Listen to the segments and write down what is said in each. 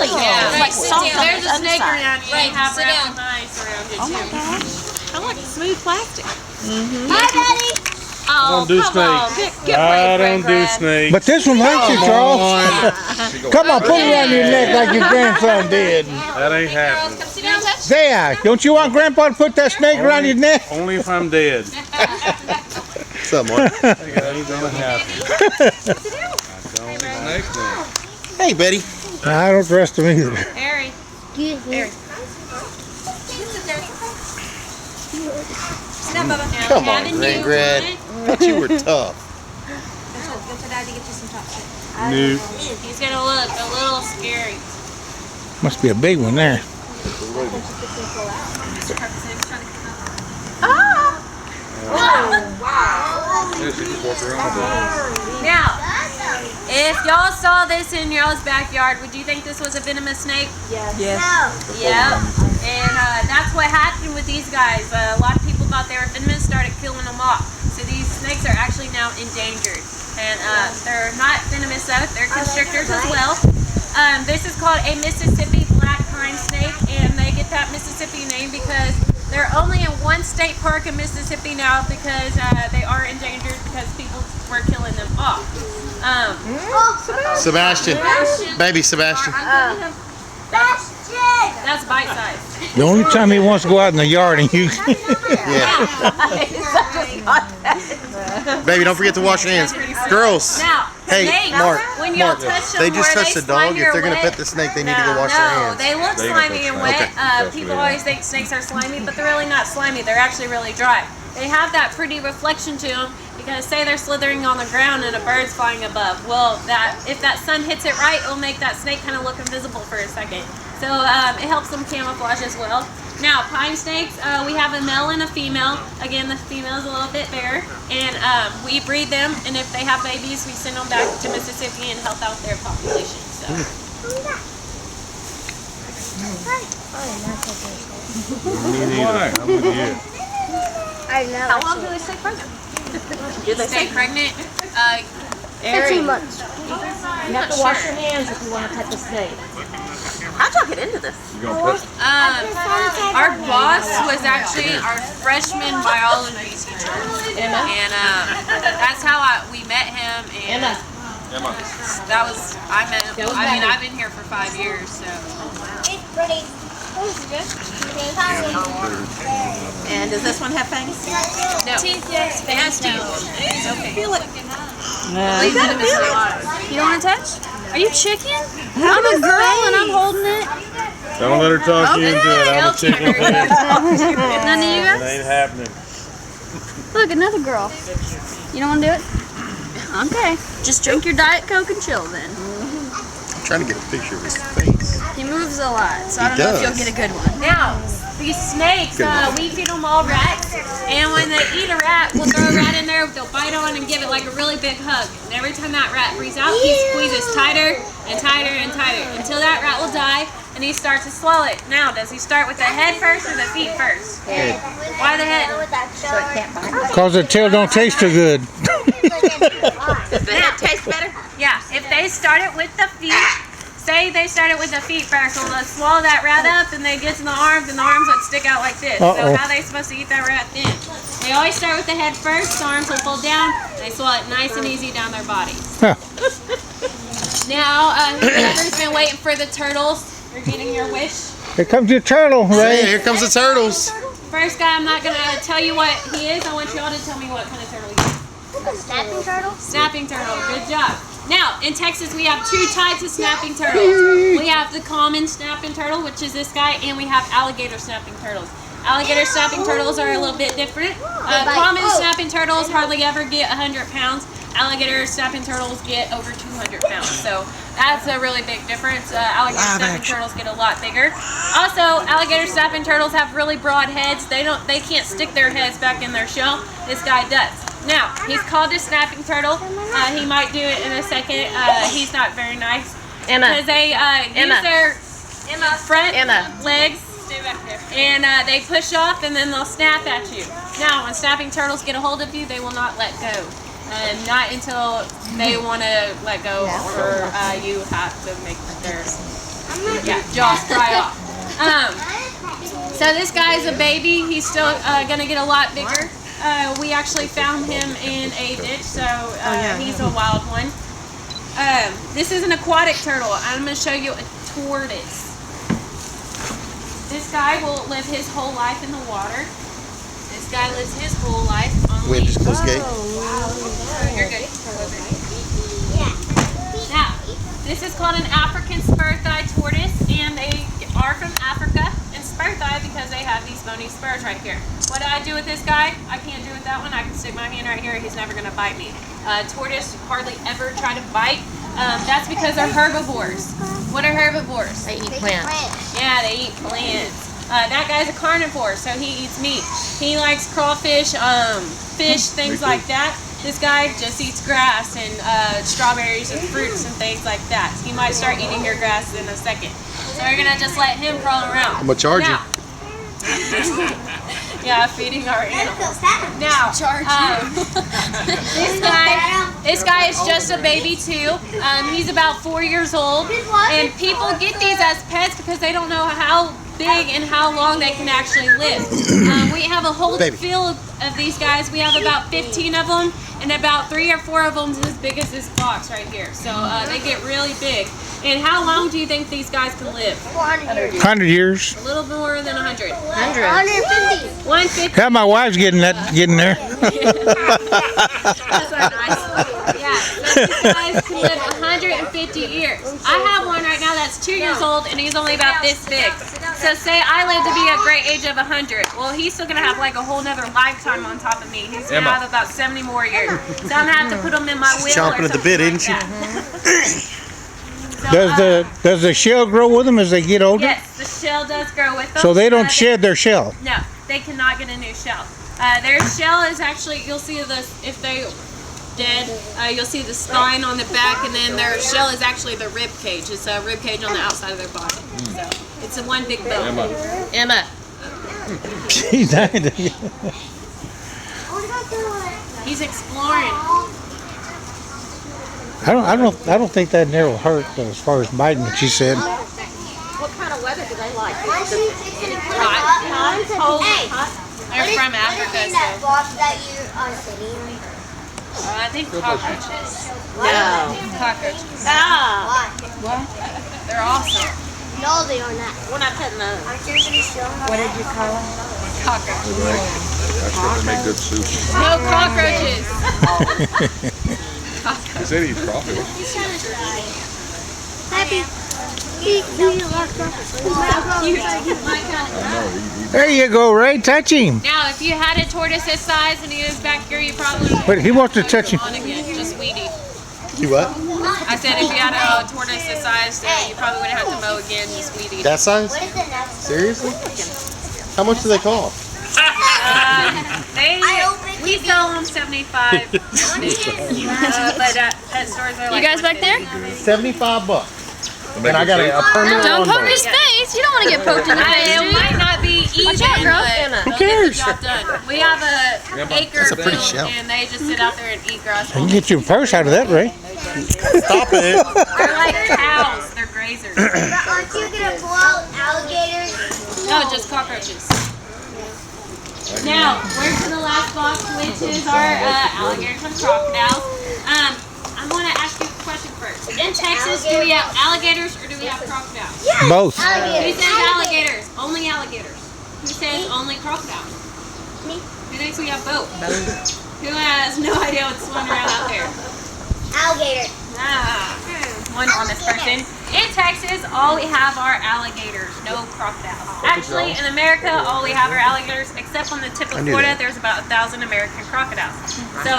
jelly. Yeah. It's like soft on There's the a snake underside. around you. Right, You have sit down. ice around you, Oh my too. gosh. I like smooth plastic. Hi, Daddy. Oh, don't do come on. snakes. Get I away, don't do Brad. snakes. But this one hurts you, Charles. Come on, put it around your neck like your grandson did. That ain't happening. Come sit down, touch. Zaya, don't you want Grandpa to put that snake around your neck? Only if I'm dead. What's up, Mark? That ain't gonna happen. I don't. Hey, Betty. I don't trust him either. Harry. Harry. Sit down, Bubba. Come on, Greg. Thought you were tough. Go to Daddy, get you some chocolate. New. He's gonna look a little scary. Must be a big one there. Now, if y'all saw this in y'all's backyard, would you think this was a venomous snake? Yes. Yep. And that's what happened with these guys. A lot of people thought they were venomous, started killing them off. So these snakes are actually now endangered. And they're not venomous though, they're constrictors as well. This is called a Mississippi black pine snake, and they get that Mississippi name because they're only in one state park in Mississippi now because they are endangered because people were killing them off. Sebastian. Baby Sebastian. That's bite size. The only time he wants to go out in the yard and you... Yeah. Baby, don't forget to wash your hands. Girls. Now, Hey, snakes, Mark, when y'all Mark, touch them, they just where touched they the dog. slimy If or they're going to wet- pet the snake, they need to go wash their No, hands. they look They slimy and wet. Okay. People always think snakes are slimy, but they're really not slimy. They're actually really dry. They have that pretty reflection to them because say they're slithering on the ground and a bird's flying above. Well, if that sun hits it right, it'll make that snake kind of look invisible for a second. So it helps them camouflage as well. Now, pine snakes, we have a male and a female. Again, the female is a little bit bigger, and we breed them, and if they have babies, we send them back to Mississippi and help out their population. So. Why? I'm with you. How long do they stay pregnant? Do they Stay pregnant? 2 months. You have to wash your hands if you want to pet the snake. How'd y'all get into this? You gonna put Our boss was actually our freshman biology teacher, Emma? and that's how we met him. And Emma. that was I met him. I mean, I've been here for 5 years, so. It's pretty. And does this one have fangs? No. Teeth, yes. It has teeth. It's okay. Feel it. Leave it in the lot. You don't want to touch? Are you chicken? I'm a girl and I'm holding it. Don't let her talk you into it. I'm a chicken head. None of you It guys? ain't happening. Look, another girl. You don't want to do it? Okay. Just drink your Diet Coke and chill then. I'm trying to get a picture of his face. He moves a lot, so I He don't know if does. you'll get a good one. Now, these snakes, we feed them all rats, and when they eat a rat, we'll throw a rat in there, they'll bite on and give it like a really big hug. And every time that rat breathes out, he squeezes tighter and tighter and tighter until that rat will die and he starts to swallow it. Now, does he start with the head first or the feet first? Head. Why the head? Because the tail don't taste too good. Does the head taste better? Yeah, if they start it with the feet, say they start it with the feet first, well, they'll swallow that rat up and they get to the arms and the arms would stick out like this. So how are they supposed to eat that rat then? They always start with the head first, the arms will fold down, and they swallow it nice and easy down their body. Huh. Now, whoever's been waiting for the turtles, you're getting your wish. Here comes your turtle, Hey, Ray. here comes the turtles. First guy, I'm not going to tell you what he is. I want you all to tell me what kind of turtle he is. Snapping turtle? Snapping turtle. Good job. Now, in Texas, we have 2 types of snapping turtles. We have the common snapping turtle, which is this guy, and we have alligator snapping turtles. Alligator snapping turtles are a little bit different. Common snapping turtles hardly ever get 100 pounds. Alligator snapping turtles get over 200 pounds. So that's a really big difference. Alligator snapping turtles get a lot bigger. Also, alligator snapping turtles have really broad heads. They can't stick their heads back in their shell. This guy does. Now, he's called a snapping turtle. He might do it in a second. He's not very nice. Emma. Because they use their front legs Stay back there. and they push off and then they'll snap at you. Now, when snapping turtles get a hold of you, they will not let go. Not until they want to let go or you have to make their Yeah, jaws fly off. So this guy's a baby. He's still gonna get a lot bigger. We actually found him in a ditch, so he's a wild one. This is an aquatic turtle. I'm gonna show you a tortoise. This guy will live his whole life in the water. This guy lives his whole life on Wait, just close the gate. You're good. Now, this is called an African spur-thigh tortoise, and they are from Africa. And spur-thigh because they have these bony spurs right here. What do I do with this guy? I can't do with that one. I can stick my hand right here. He's never going to bite me. Tortoise hardly ever try to bite. That's because they're herbivores. What are herbivores? They eat plants. Yeah, they eat plants. That guy's a carnivore, so he eats meat. He likes crawfish, fish, things like that. This guy just eats grass and strawberries and fruits and things like that. He might start eating your grass in a second. So we're gonna just let him crawl around. I'm gonna charge you. Yeah, feeding our animals. Now, this guy is just a baby too. He's about 4 years old, and people get these as pets because they don't know how big and how long they can actually live. We have a whole field of these guys. We have about 15 of them, and about 3 or 4 of them is as big as this box right here. So they get really big. And how long do you think these guys can live? 100 years. A little more than 100. 150. 150. Yeah, my wife's getting there. That's not nice. Yeah, so these guys can live 150 years. I have one right now that's 2 years old, and he's only about this big. So say I live to be a great age of 100. Well, he's still going to have like a whole nother lifetime on top of me. He's going to have about 70 more years. So I'm going to have to put him in my wheel. Chomping at the bit, isn't she? Does the shell grow with them as they get older? Yes, the shell does grow with them. So they don't shed their shell? No, they cannot get a new shell. Their shell is actually, you'll see this, if they dead, you'll see the spine on the back, and then their shell is actually the rib cage. It's a rib cage on the outside of their body. So it's a one big bone. Emma. She's dying. He's exploring. I don't think that narrow hurt as far as biting. She said. What kind of weather do they like? Hot, cold, hot. They're from Africa, so. I think cockroaches. No. Cockroaches. Ah. Why? They're awesome. No, they are not. We're not petting those. Aren't you going to show them? What did you call them? Cockroaches. That's what they make good soup. No cockroaches. He said he's crawfish. Happy. There you go, Ray. Touch him. Now, if you had a tortoise this size and he was back here, you probably But he wants to touch him. on again, just weedy. You what? I said if you had a tortoise this size, then you probably would have to mow again, just weedy. That size? What is the next? Seriously? How much do they cost? We sell them $75. But at stores they're like You guys back there? $75. And I got a permanent Don't poke lawnmower. his face. You don't want to get poked in the face, It do you? might not be even, out, girl. but Who they'll get cares? the job done. We have a acre That's a pretty field, shell. and they just sit out there and eat grass. You can get your purse out of that, Ray. Stop it. They're like cows. They're grazers. Aren't you going to pull out alligators? No, just cockroaches. Now, we're to the last box, which is our alligators and crocodiles. I want to ask you a question first. In Texas, do we have alligators or do we have crocodiles? Both. Who says alligators? Only alligators. Who says only crocodiles? Me. Who thinks we have both? Who has no idea what's swimming around out there? Alligator. One honest person. In Texas, all we have are alligators, no crocodiles. Actually, in America, all we have are alligators, except on the tip of Florida, there's about 1,000 American crocodiles. So,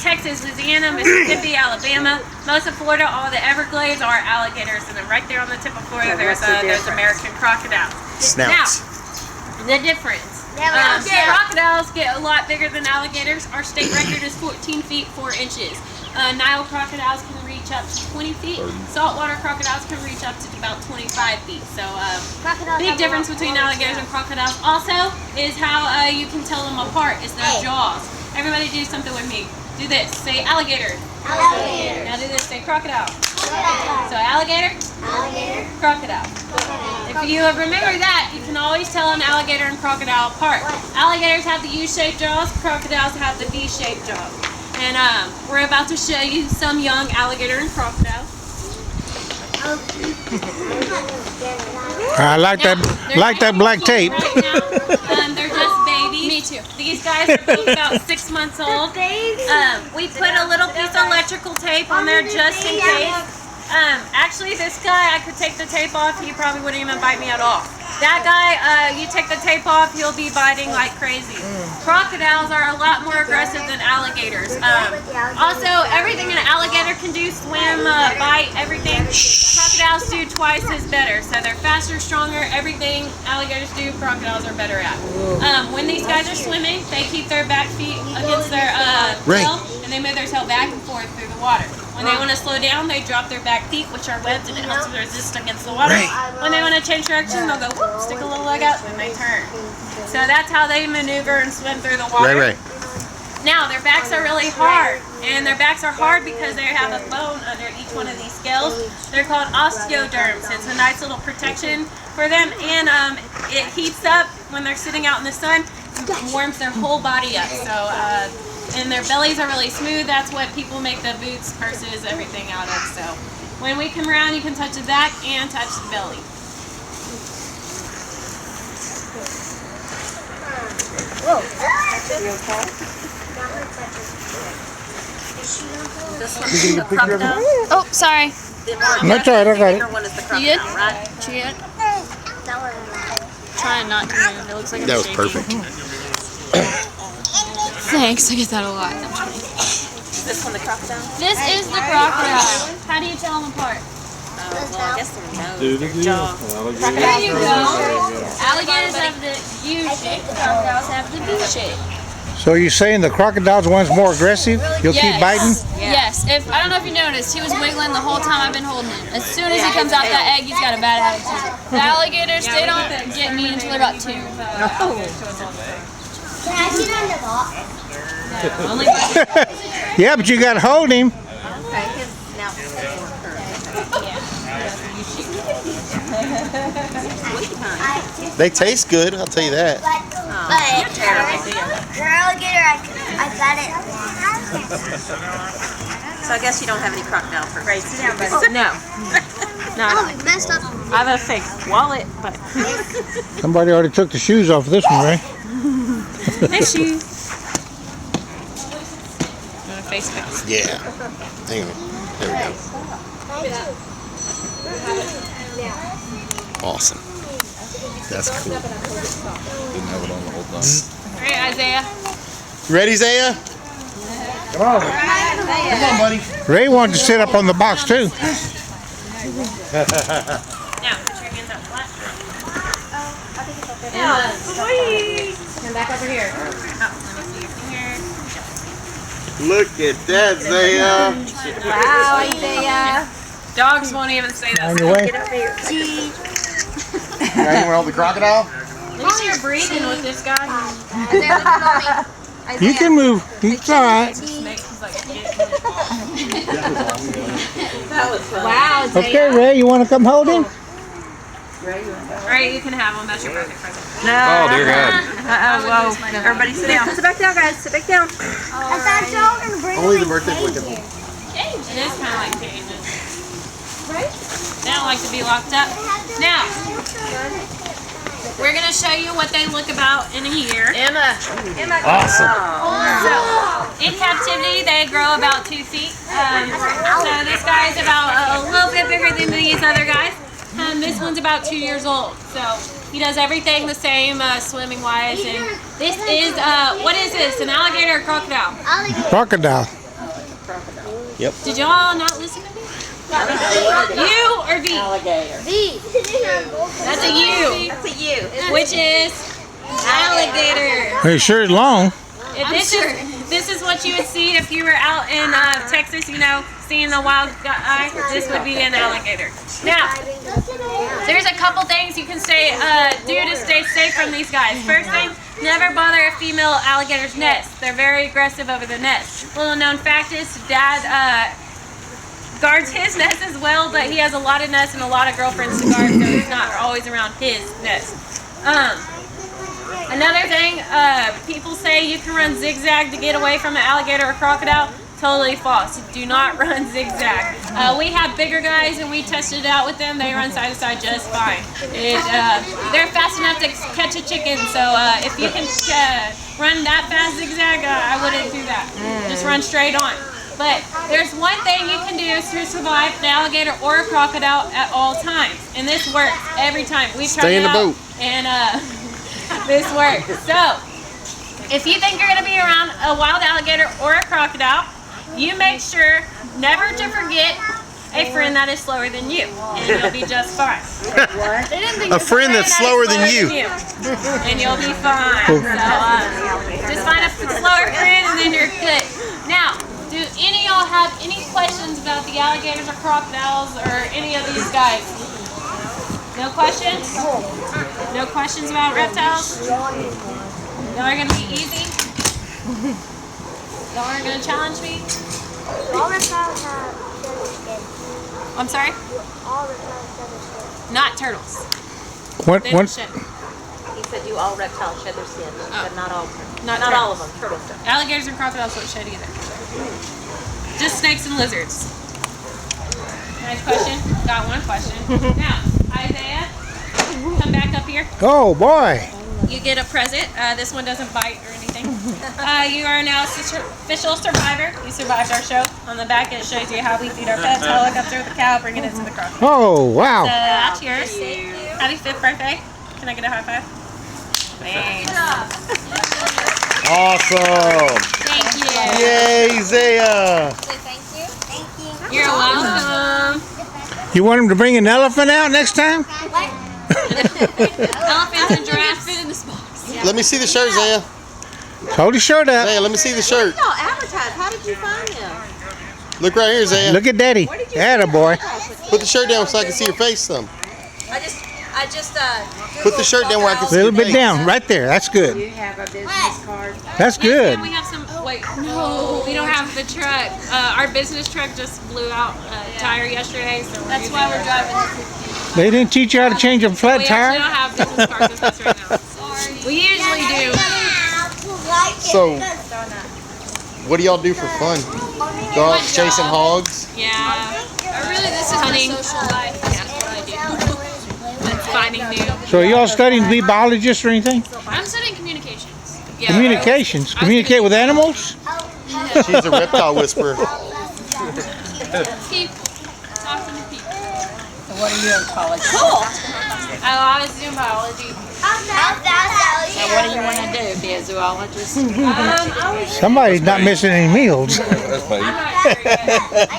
Texas, Louisiana, Mississippi, Alabama, most of Florida, all the Everglades are alligators, and then right there on the tip of Florida, there's American crocodiles. Snouts. Now, the difference. Crocodiles get a lot bigger than alligators. Our state record is 14 feet 4 inches. Nile crocodiles can reach up to 20 feet. Saltwater crocodiles can reach up to about 25 feet. So, big difference between alligators and crocodiles. Also, is how you can tell them apart. Is their jaws. Everybody do something with me. Do this. Say alligator. Alligator. Now do this. Say crocodile. So alligator, crocodile. If you remember that, you can always tell an alligator and crocodile apart. Alligators have the U-shaped jaws, crocodiles have the V-shaped jaws. And we're about to show you some young alligator and crocodile. I like that black tape. Right now, they're just babies. Me too. These guys are both about 6 months old. We put a little piece of electrical tape on there just in case. Actually, this guy, I could take the tape off. He probably wouldn't even bite me at all. That guy, you take the tape off, he'll be biting like crazy. Crocodiles are a lot more aggressive than alligators. Also, everything an alligator can do, swim, bite, everything, crocodiles do twice as better. So they're faster, stronger, everything alligators do, crocodiles are better at. When these guys are swimming, they keep their back feet against their tail, and they move their tail back and forth through the water. When they want to slow down, they drop their back feet, which are webbed, and it helps them resist against the water. When they want to change direction, they'll go, whoop, stick a little leg out, and they turn. So that's how they maneuver and swim through the water. Now, their backs are really hard, and their backs are hard because they have a bone under each one of these scales. They're called osteoderms. It's a nice little protection for them, and it heats up when they're sitting out in the sun, and warms their whole body up. So, and their bellies are really smooth. That's what people make the boots, purses, everything out of. So when we come around, you can touch the back and touch the belly. Whoa. Oh, sorry. That's all right, I got it. You good? She good? Trying not to move. It looks like I'm That was shaking. perfect. Thanks, I get that a lot. This one, the crocodile? This is the crocodile. How do you tell them apart? Well, I guess they're nose. Do the deal. There you go. Alligators have the U shape, crocodiles have the V shape. So you're saying the crocodile's one's more aggressive? You'll keep biting? Yes. If I don't know if you noticed, he was wiggling the whole time I've been holding him. As soon as he comes out that egg, he's got a bad attitude. The alligators, they don't get mean until they're about 2. Can I sit on the box? Yeah, but you got to hold him. They taste good, I'll tell you that. But the alligator, I got it. So I guess you don't have any crocodile fur. Right, sit down, buddy. No. Oh, we messed up. I have a fake wallet, but... Somebody already took the shoes off of this one, Ray. Nice shoes. You want a face mask? Yeah. Hang on. There we go. Awesome. That's cool. Didn't have it on the whole time. Alright, Isaiah. You ready, Zaya? Come on. Come on, buddy. Ray wanted to sit up on the box, too. Now, put your hands up flat. Now, come back over here. Oh, let me see your finger. Look at that, Zaya. Wow, Isaiah. Dogs won't even say that. On your way. You got anyone hold the crocodile? At least you're breathing with this guy. You can move. It's all right. Wow, Isaiah. Okay, Ray, you want to come hold him? Alright, you can have them. That's your birthday present. Oh, dear God. Whoa. Everybody sit down. Sit back down, guys. Sit back down. I thought y'all were going to bring Only me the birthday boy can cages. hold. It is kind of like cages. They don't like to be locked up. Now, we're going to show you what they look about in a year. Awesome. So, in captivity, they grow about 2 feet. So this guy's about a little bit bigger than these other guys. This one's about 2 years old. So he does everything the same, swimming wise. And this is, what is this? An alligator or crocodile? Crocodile. Yep. Did y'all not listen to me? U or V? V. That's a U. That's a U. Which is alligator. It sure is long. This is what you would see if you were out in Texas, you know, seeing the wild guy. This would be an alligator. Now, there's a couple things you can do to stay safe from these guys. First thing, never bother a female alligator's nest. They're very aggressive over the nest. Little known fact is, Dad guards his nest as well, but he has a lot of nests and a lot of girlfriends to guard, so he's not always around his nest. Another thing, people say you can run zigzag to get away from an alligator or crocodile. Totally false. Do not run zigzag. We have bigger guys and we tested it out with them. They run side to side just fine. They're fast enough to catch a chicken, so if you can run that fast zigzag, I wouldn't do that. Just run straight on. But there's one thing you can do to survive an alligator or a crocodile at all times, and this works every time. We tried it out, and this works. So, if you think you're going to be around a wild alligator or a crocodile, you make sure never to forget a friend that is slower than you, and you'll be just fine. A friend that's slower than you. And you'll be fine. So, just find a slower friend and then you're good. Now, do any of y'all have any questions about the alligators or crocodiles or any of these guys? No questions? No questions about reptiles? Y'all are going to be easy? Y'all aren't going to challenge me? All reptiles have feather skin. I'm sorry? All reptiles have feather skin. Not turtles. What? They don't What? shed. He said you all reptiles shed their skin, but not all. Not Not all of turtles. them. Turtles don't. Alligators and crocodiles don't shed either. Just snakes and lizards. Nice question. Got one question. Now, Isaiah, come back up here. Oh boy. You get a present. This one doesn't bite or anything. You are now official survivor. You survived our show. On the back it shows you how we feed our pets, helicopter with the cow, bringing it to the crocodile. Oh wow. So that's yours. Happy 5th birthday. Can I get a high five? Thanks. Awesome. Thank you. Yay, Zaya. Thank you. Thank you. You're welcome. You want him to bring an elephant out next time? Elephants and giraffes fit in this box. Let me see the shirt, Zaya. Hold your shirt up. Zaya, let me see the shirt. No, advertise. How did you find him? Look right here, Zaya. Look at Daddy. Attaboy. Put the shirt down so I can see your face some. I just Put the shirt down where I can A see little your bit face. down, right there. That's good. You have a business card. That's good. And we have some. Wait, no, we don't have the truck. Our business truck just blew out a tire yesterday, so that's why we're driving. They didn't teach you how to change a flat We actually tire? don't have business cards with us right now. We usually do. So, what do y'all do for fun? Go out chasing hogs? Yeah. Really, this is Hunting. my social life. That's what I do. That's finding new. So are y'all studying to be biologists or anything? I'm studying communications. Yeah, Communications. Communicate with animals? She's a reptile whisperer. Keep talking to people. What are you in college? Cool. I was doing biology. What do you want to do? Be a zoologist? I was Somebody's not missing any meals. That's baby. not sure yet. I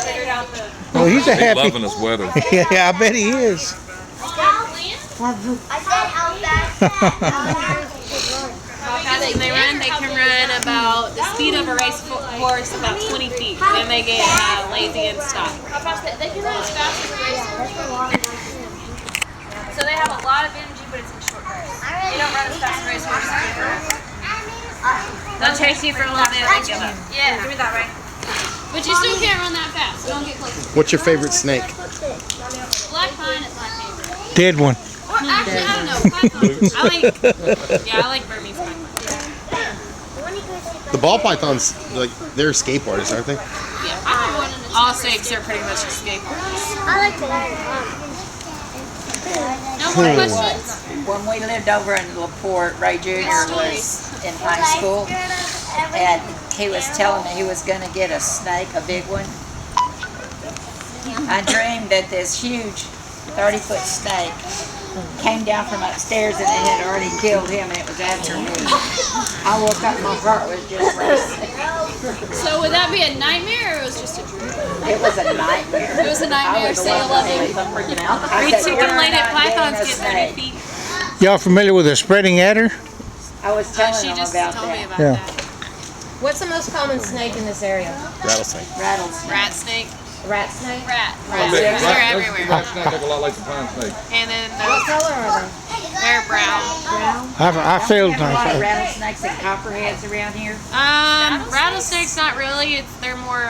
figured out the. Well, he's a He's happy. loving this weather. Yeah, I bet he is. How fast can they run? They can run about the speed of a race horse, about 20 feet. Then they get lazy and stop. How fast they can run as fast as a race. So they have a lot of energy, but it's in short bursts. They don't run as fast as race horses. They'll chase you for a little bit and then give up. Yeah. Give me that right. But you still can't run that fast, so don't get close. What's your favorite snake? Black pine is my favorite. Dead one. Or actually, I don't know. Python. I like Burmese python. The ball pythons, like, they're escape artists, aren't they? I have one in the All snakes are pretty much escape artists. I like to learn. No more questions? When we lived over in LaPorte, Ray Jr. was in high school, and he was telling me he was going to get a snake, a big one. I dreamed that this huge 30-foot snake came down from upstairs and it had already killed him and it was after me. I woke up, my heart was just racing. So would that be a nightmare or it was just a dream? It was a nightmare. It was a nightmare, say a loving. Reticulated pythons get 30 feet. Y'all familiar with a spreading adder? I was telling She him just about told me that. about Yeah. that. What's the most common snake in this area? Rattlesnake. Rattlesnake. Rat snake. Rat snake? Rat. They're They're everywhere. Black snake look a lot like the pine snake. And then What color are they? They're brown. I failed We have a lot of myself. rattlesnakes and copperheads around here. Rattlesnakes not really. They're more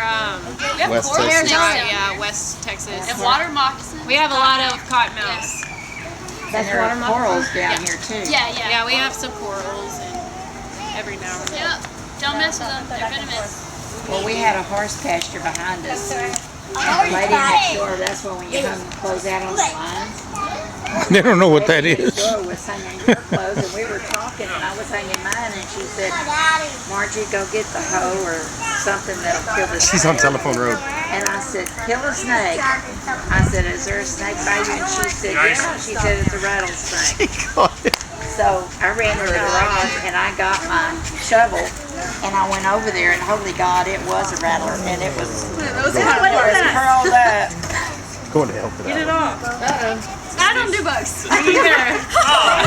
West coral Texas. snakes. Yeah, West Texas. And water moccasins. We have a lot of cottonmouths. And there are corals down here too. Yeah. Yeah, we have some corals and every now and then. Yep. Don't mess with them. They're venomous. Well, we had a horse pasture behind us. And the lady next door, that's when you hung clothes out on the lines. They don't know what that Next is. door was hanging your clothes, and we were talking, and I was hanging mine, and she said, Margie, go get the hoe or something that'll kill the snake. She's on Telephone Road. And I said, kill a snake. I said, is there a snake by you? And she said, yeah. She said, it's a rattlesnake. So I ran to the garage, and I got my shovel, and I went over there, and holy God, it was a rattler, and it was curled up. Going to help it out. I don't do bugs.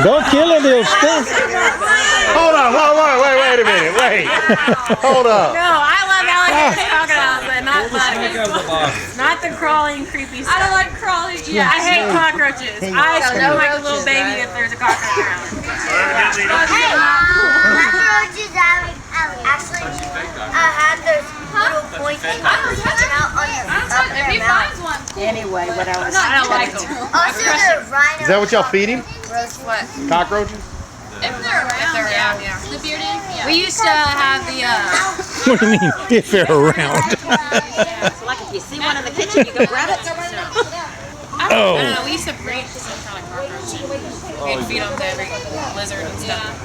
Don't kill it, they'll stink. Hold on, wait a minute, wait. Hold up. No, I love alligators and crocodiles, but not bugs. Not the crawling, creepy stuff. I don't like crawling. Yeah, I hate cockroaches. I scream like a little baby if there's a cockroach around. Cockroaches actually had those little pointy things sticking out on their up If he their mouth. finds one, Anyway, what I was I don't like telling them. Also, the rhino. Is that what y'all feed him? What? Cockroaches? if they're around, yeah. The bearded, yeah. We used to have the, What do you mean, if they're around? So like if you see one in the kitchen, you go grab it. I don't know, we used to breed some kind of cockroach. We'd feed them to every lizard and stuff.